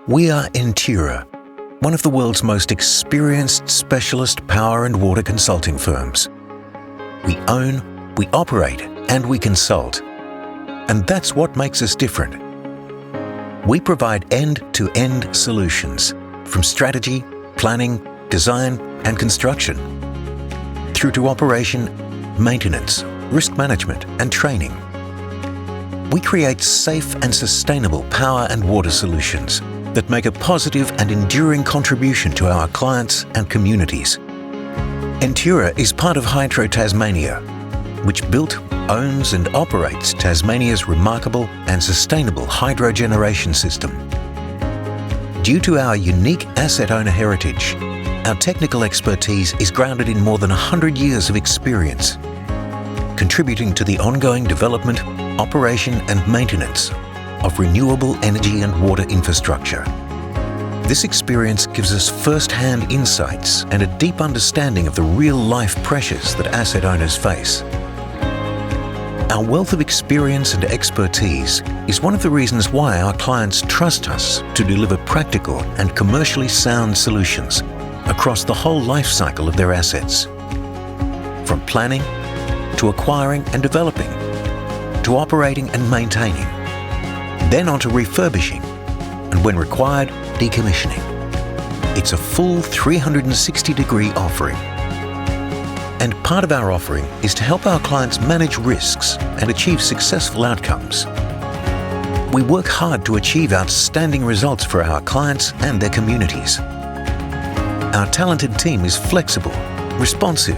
We are Entura, one of the world's most experienced specialist power and water consulting firms. We own, we operate, and we consult. And that's what makes us different. We provide end-to-end solutions, from strategy, planning, design, and construction, through to operation, maintenance, risk management, and training. We create safe and sustainable power and water solutions that make a positive and enduring contribution to our clients and communities. Entura is part of Hydro Tasmania, which built, owns and operates Tasmania's remarkable and sustainable hydro generation system. Due to our unique asset owner heritage, our technical expertise is grounded in more than 100 years of experience, contributing to the ongoing development, operation and maintenance of renewable energy and water infrastructure. This experience gives us first-hand insights and a deep understanding of the real-life pressures that asset owners face. Our wealth of experience and expertise is one of the reasons why our clients trust us to deliver practical and commercially sound solutions across the whole life cycle of their assets. From planning, to acquiring and developing, to operating and maintaining, then on to refurbishing, and when required, decommissioning. It's a full 360-degree offering. And part of our offering is to help our clients manage risks and achieve successful outcomes. We work hard to achieve outstanding results for our clients and their communities. Our talented team is flexible, responsive,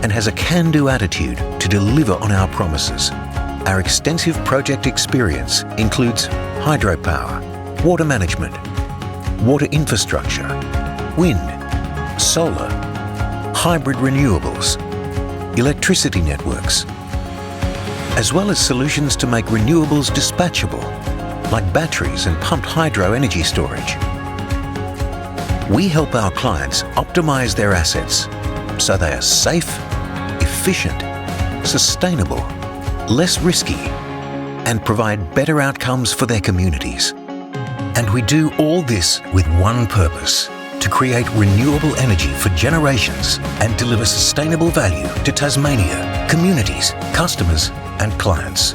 and has a can-do attitude to deliver on our promises. Our extensive project experience includes hydropower, water management, water infrastructure, wind, solar, hybrid renewables, electricity networks, as well as solutions to make renewables dispatchable, like batteries and pumped hydro energy storage. We help our clients optimize their assets so they are safe, efficient, sustainable, less risky, and provide better outcomes for their communities. And we do all this with one purpose: to create renewable energy for generations and deliver sustainable value to Tasmania, communities, customers, and clients,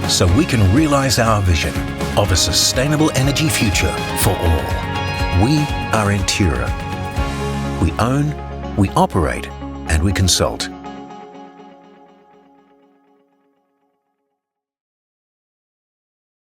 so we can realize our vision of a sustainable energy future for all. We are Entura. We own, we operate, and we consult.